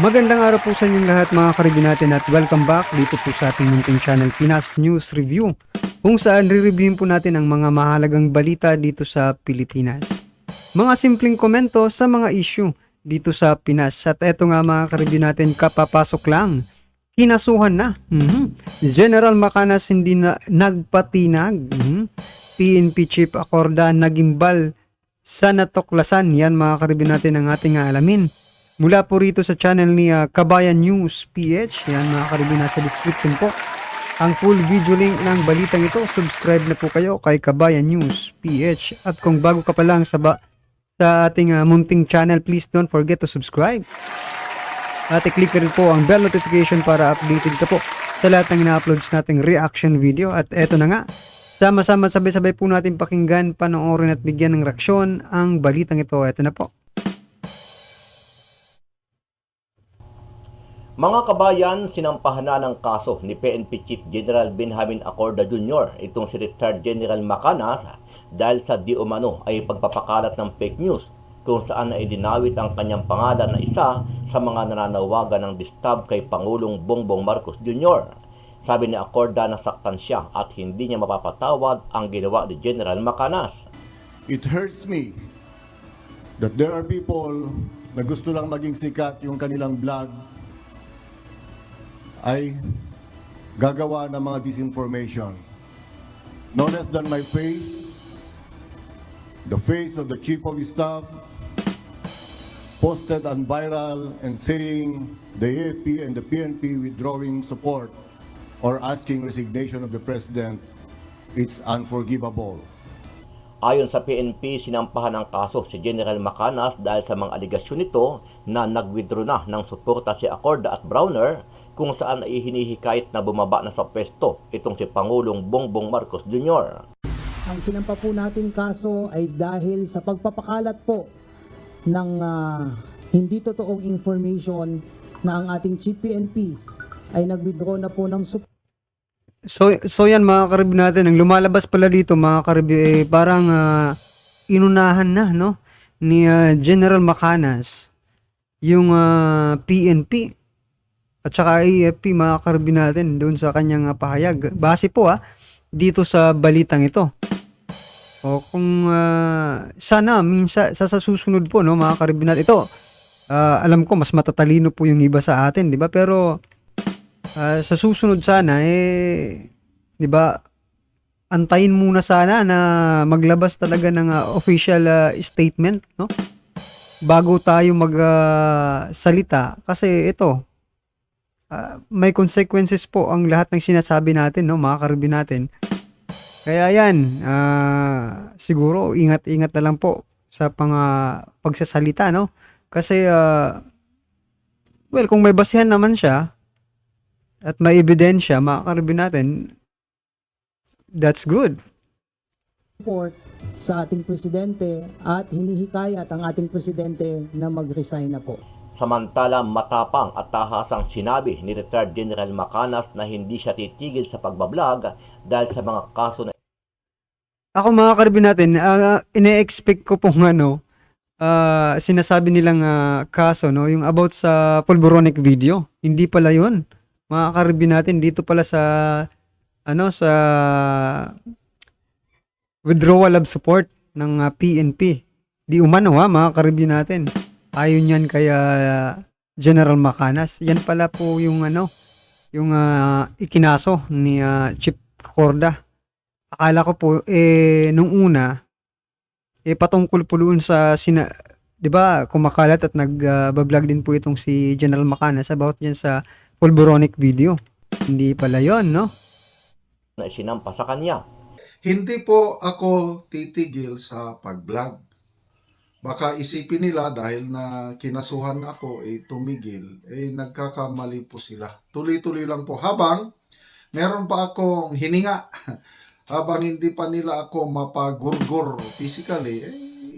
Magandang araw po sa inyong lahat mga karibin natin at welcome back dito po sa ating munting channel Pinas News Review kung saan re-reviewin po natin ang mga mahalagang balita dito sa Pilipinas. Mga simpleng komento sa mga issue dito sa Pinas at eto nga mga karibin natin kapapasok lang. Kinasuhan na. General Macanas hindi na nagpatinag. PNP Chief Acorda nagimbal sa natuklasan. Yan mga karibin natin ang ating alamin. Mula po rito sa channel ni Kabayan News PH. Yan mga karibin, nasa description po ang full video link ng balitang ito. Subscribe na po kayo kay Kabayan News PH. At kung bago ka pa lang sa ating munting channel, please don't forget to subscribe. At i-click rin po ang bell notification para updated ka po sa lahat ng ina-uploads nating reaction video. At eto na nga, sama-sama at sabay-sabay po natin pakinggan, panoorin at bigyan ng reaksyon ang balitang ito. Eto na po. Mga kabayan, sinampahan na ng kaso ni PNP Chief General Benjamin Acorda Jr. itong si retired General Macanas dahil sa di umano ay pagpapakalat ng fake news kung saan ay dinawit ang kanyang pangalan na isa sa mga nananawagan ng distab kay Pangulong Bongbong Marcos Jr. Sabi ni Acorda na saktan siya at hindi niya mapapatawad ang ginawa ni General Macanas. It hurts me that there are people na gusto lang maging sikat yung kanilang vlog ay gagawa ng mga disinformation. No less than my face, the face of the Chief of Staff, posted on viral and saying the AFP and the PNP withdrawing support or asking resignation of the President, it's unforgivable. Ayon sa PNP, sinampahan ng kaso si General Macanas dahil sa mga aligasyon nito na nag-withdraw na ng suporta si Acorda at Browner kung saan ay hinihikayat na bumaba na sa pwesto itong si Pangulong Bongbong Marcos Jr. Ang sinampa po natin kaso ay dahil sa pagpapakalat po ng hindi totoong information na ang ating Chief PNP ay nag-withdraw na po ng support. So yan mga karibin natin, ang lumalabas pala dito mga karibin, parang inunahan na no ni General Macanas yung PNP at saka AFP mga karibin natin doon sa kanyang pahayag. Base po dito sa balitang ito. O kung sana minsan sa susunod po no mga karibin natin ito, alam ko mas matatalino po yung iba sa atin, di ba? Pero sa susunod sana di ba, antayin muna sana na maglabas talaga ng official statement, no? Bago tayo magsalita kasi ito may consequences po ang lahat ng sinasabi natin, no, mga karibin natin. Kaya yan, siguro ingat-ingat na lang po sa pagsasalita, no? Kasi well, kung may basihan naman siya at may ebidensya, mga karibin natin, that's good. Support sa ating presidente at hinihikayat ang ating presidente na mag-resign na po. Samantala, matapang at tahasang sinabi ni retired General Macanas na hindi siya titigil sa pagbablog dahil sa mga kaso na Ako mga karibin natin, ine-expect ko pong sinasabi nilang kaso, no, yung about sa Pulboronic video. Hindi pala yun. Mga karibin natin, dito pala sa sa withdrawal of support ng PNP. Di umano mga karibin natin. Ayon yan kay General Macanas. Yan pala po yung yung ikinaso ni Chief Acorda. Akala ko po nung una patungkol po doon sa 'di ba, kumakalat at nag-vlog din po itong si General Macanas about yan sa Pulboronic video. Hindi pala 'yon, no? na isinampa sa kanya. Hindi po ako titigil sa pag-vlog. Baka isipin nila dahil na kinasuhan ako tumigil, nagkakamali po sila. Tuloy-tuloy lang po habang meron pa akong hininga. Habang hindi pa nila ako mapagurgur physically,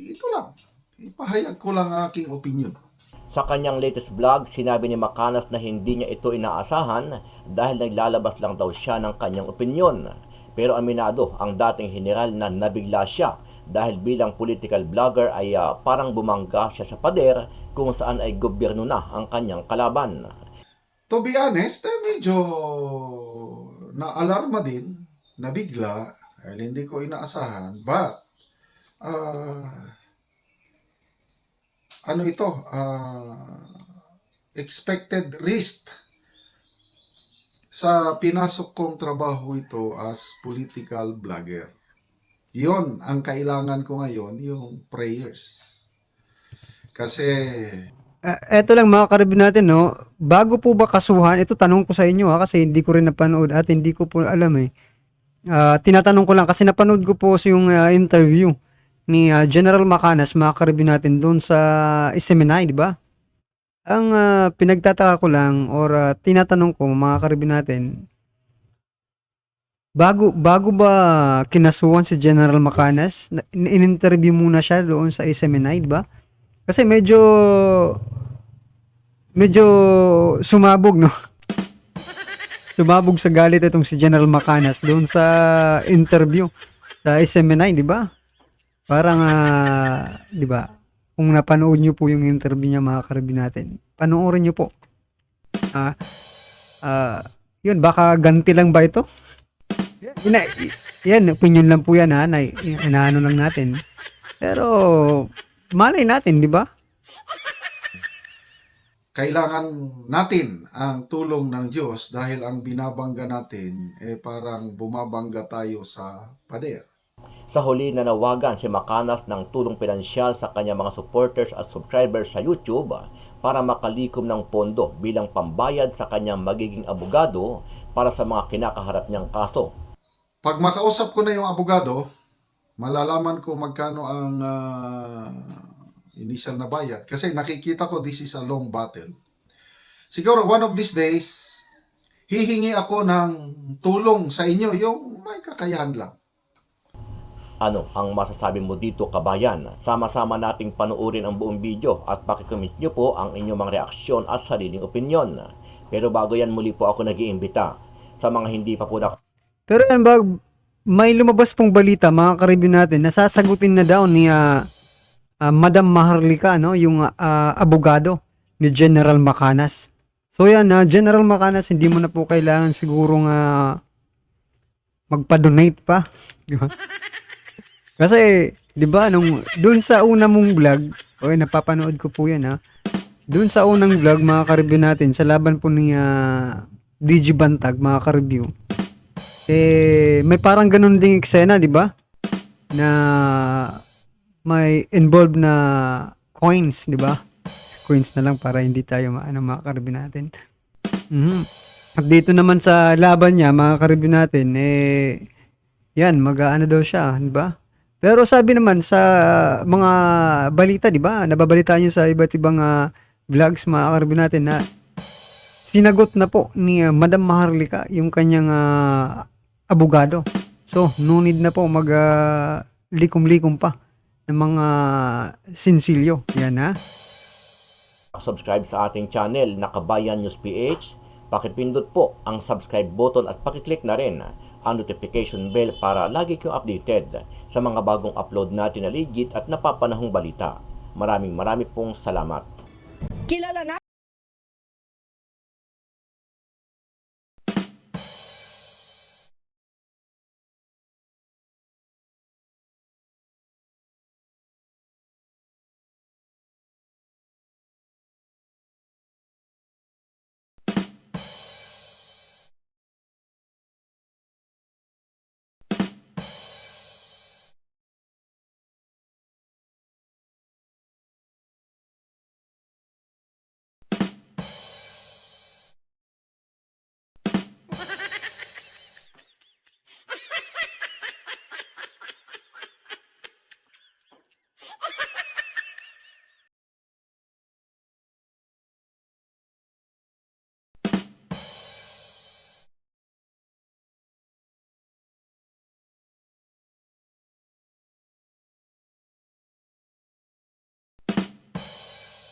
ito lang. Ipahayag ko lang ang aking opinion. Sa kanyang latest vlog, sinabi ni Macanas na hindi niya ito inaasahan dahil naglalabas lang daw siya ng kanyang opinyon. Pero aminado ang dating general na nabigla siya dahil bilang political vlogger ay parang bumangga siya sa pader kung saan ay gobyerno na ang kanyang kalaban. To be honest, medyo na-alarma din, nabigla, dahil hindi ko inaasahan. But, ano ito, expected risk sa pinasok kong trabaho ito as political vlogger. Yon ang kailangan ko ngayon, yung prayers. Kasi Eto lang mga karib natin, no? Bago po ba kasuhan, ito tanong ko sa inyo ha, kasi hindi ko rin napanood at hindi ko po alam eh. Tinatanong ko lang kasi napanood ko po yung interview ni General Macanas, mga karib natin doon sa Seminay, di ba? Ang pinagtataka ko lang or tinatanong ko mga karib natin, bago ba kinasuhan si General Macanas, in-interview muna siya doon sa Seminay, di ba? Kasi medyo sumabog, no? Sumabog sa galit itong si General Macanas doon sa interview sa SMNI, di ba? Parang, di ba? Kung napanood nyo po yung interview niya, mga karabin natin, panoorin nyo po. Ah, yun, baka ganti lang ba ito? Yan, yan, opinion lang po yan, ha? Inaano lang natin. Pero, malay natin, di ba? kailangan natin ang tulong ng Diyos dahil ang binabangga natin parang bumabangga tayo sa pader. Sa huli nanawagan si Macanas ng tulong pinansyal sa kanyang mga supporters at subscribers sa YouTube para makalikom ng pondo bilang pambayad sa kanyang magiging abogado para sa mga kinakaharap niyang kaso. Pag makausap ko na yung abogado, malalaman ko magkano ang initial na bayad. Kasi nakikita ko this is a long battle. Siguro one of these days, hihingi ako ng tulong sa inyo, yung may kakayahan lang. Ano ang masasabi mo dito, kabayan? Sama-sama nating panuorin ang buong video at pakicomment nyo po ang inyong mga reaksyon at sariling opinyon. Pero bago yan, muli po ako nag-iimbita sa mga hindi pa po Pero yan ba, may lumabas pong balita, mga karibin natin, nasasagutin na daw ni Madam Maharlika, no? Yung abogado ni General Macanas. So yan, General Macanas, hindi mo na po kailangan sigurong magpa-donate pa. Di ba? Kasi, di ba, doon sa una mong vlog, napapanood ko po yan, ha? Doon sa unang vlog, mga ka-review natin, sa laban po ni DG Bantag, mga ka-review, may parang ganun ding eksena, di ba? Na may involved na coins, di ba? Coins na lang para hindi tayo mga ka-review natin. At dito naman sa laban niya, mga ka-review natin, yan, mag-ano daw siya, di ba? Pero sabi naman sa mga balita, di ba? Nababalita niyo sa iba't ibang vlogs, mga ka-review natin, na sinagot na po ni Madam Maharlika yung kanyang abogado. So, no need na po likom-likom pa ng mga sinsilyo. Yan, ha? subscribe sa ating channel na Kabayan News PH, pakipindot po ang subscribe button at pakiclick na rin ang notification bell para lagi kayong updated sa mga bagong upload natin na legit at napapanahong balita. Maraming pong salamat. Kilala na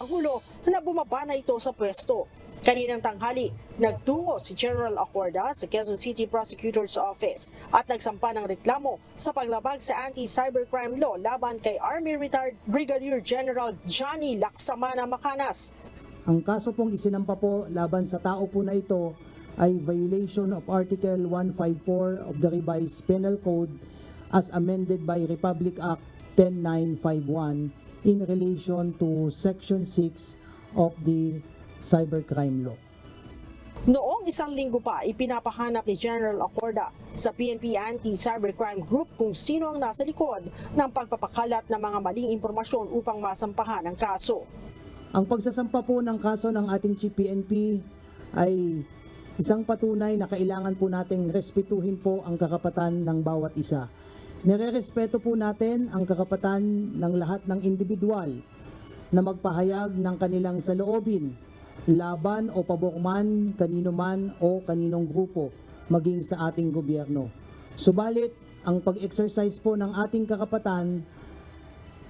Pangulo na bumaba na ito sa pwesto. Kaninang tanghali, nagtungo si General Acorda sa Quezon City Prosecutor's Office at nagsampa ng reklamo sa paglabag sa anti-cybercrime law laban kay Army Retired Brigadier General Johnny Laksamana Macanas. Ang kaso pong isinampa po laban sa tao po na ito ay violation of Article 154 of the Revised Penal Code as amended by Republic Act 10951 in relation to Section 6 of the Cybercrime Law. Noong isang linggo pa, ipinapahanap ni General Acorda sa PNP Anti-Cybercrime Group kung sino ang nasa likod ng pagpapakalat ng mga maling impormasyon upang masampahan ang kaso. Ang pagsasampa po ng kaso ng ating Chief PNP ay isang patunay na kailangan po nating respetuhin po ang karapatan ng bawat isa. Nire-respeto po natin ang karapatan ng lahat ng individual na magpahayag ng kanilang saloobin, laban o pabor man, kanino man o kaninong grupo, maging sa ating gobyerno. Subalit, ang pag-exercise po ng ating karapatan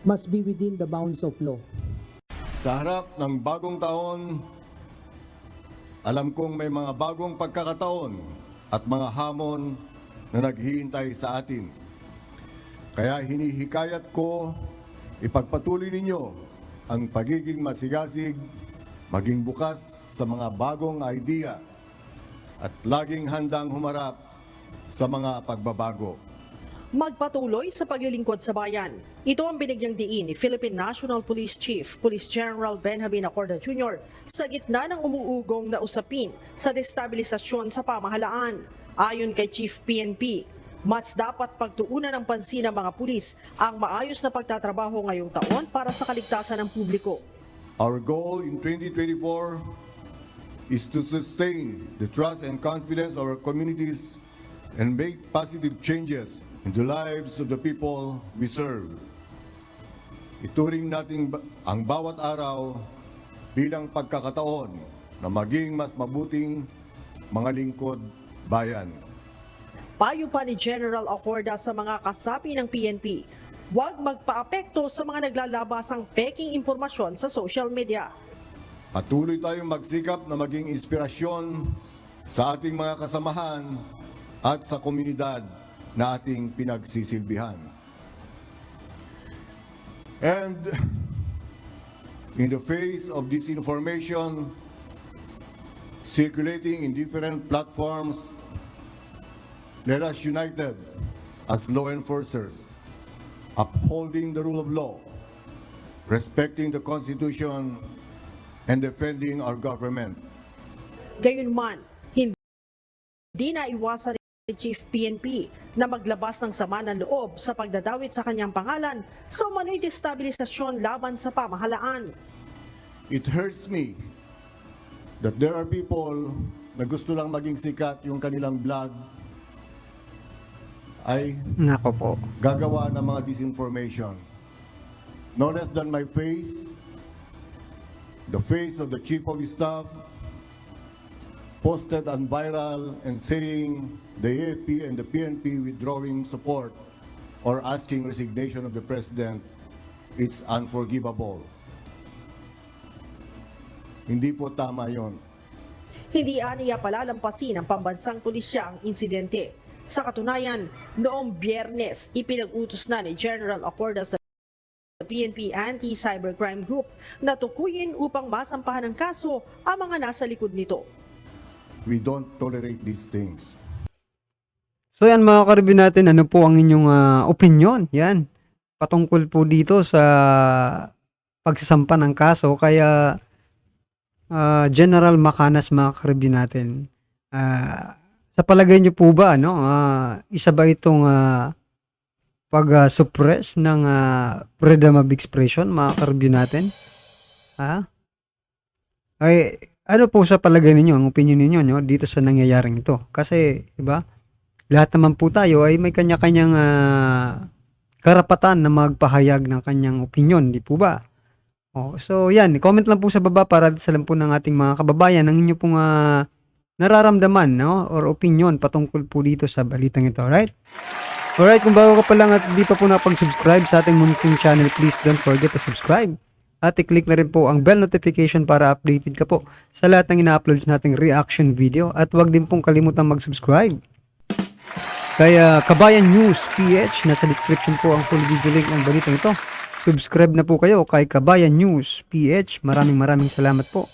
must be within the bounds of law. Sa harap ng bagong taon, alam kong may mga bagong pagkakataon at mga hamon na naghihintay sa atin. Kaya hinihikayat ko, ipagpatuloy ninyo ang pagiging masigasig, maging bukas sa mga bagong idea at laging handang humarap sa mga pagbabago. Magpatuloy sa paglilingkod sa bayan. Ito ang binigyang diin ni Philippine National Police Chief, Police General Benjamin Acorda Jr. sa gitna ng umuugong na usapin sa destabilisasyon sa pamahalaan. Ayon kay Chief PNP, mas dapat pagtuunan ng pansin ng mga pulis ang maayos na pagtatrabaho ngayong taon para sa kaligtasan ng publiko. Our goal in 2024 is to sustain the trust and confidence of our communities and make positive changes in the lives of the people we serve. Ituring natin ang bawat araw bilang pagkakataon na maging mas mabuting mga lingkod bayan. Payo pa ni General Acorda sa mga kasapi ng PNP, huwag magpaapekto sa mga naglalabasang peking impormasyon sa social media. Patuloy tayong magsikap na maging inspirasyon sa ating mga kasamahan at sa komunidad na ating pinagsisilbihan. And in the face of disinformation circulating in different platforms, let us united as law enforcers, upholding the rule of law, respecting the Constitution, and defending our government. Gayunman, hindi na iwasan ni Chief PNP na maglabas ng sama ng loob sa pagdadawit sa kanyang pangalan sa umano'y destabilisasyon laban sa pamahalaan. It hurts me that there are people na gusto lang maging sikat yung kanilang blog ay Nako po. gagawa ng mga disinformation. No less than my face, the face of the Chief of Staff, posted on viral and saying the AFP and the PNP withdrawing support or asking resignation of the President, it's unforgivable. Hindi po tama yon. Hindi aniya palalampasin ng pambansang pulisya ang insidente. Sa katunayan, noong Biyernes, ipinag-utos na ni General Acorda sa PNP Anti-Cybercrime Group na tukuyin upang masampahan ng kaso ang mga nasa likod nito. We don't tolerate these things. So yan mga karibin natin, ano po ang inyong opinion? Yan, patungkol po dito sa pagsasampa ng kaso. Kaya General Macanas mga karibin natin, sa palagay niyo po ba, no, isa ba itong pag-suppress ng freedom of expression mga karibin natin? Ay, ano po sa palagay ninyo, ang opinion ninyo, no, dito sa nangyayaring ito? Kasi, diba, lahat naman po tayo ay may kanya-kanyang karapatan na magpahayag ng kanyang opinion, di po ba? So, yan, comment lang po sa baba para sa lang po ng ating mga kababayan ang inyo pong nararamdaman, no, or opinion patungkol po dito sa balitang ito, alright? Alright, kung bago ka pa lang at di pa po napag-subscribe sa ating munting channel, please don't forget to subscribe. at i-click na rin po ang bell notification para updated ka po sa lahat ng ina-upload nating reaction video at huwag din pong kalimutang mag-subscribe. Kaya Kabayan News PH, nasa description po ang full video link ng balitang ito. Subscribe na po kayo kay Kabayan News PH. Maraming salamat po.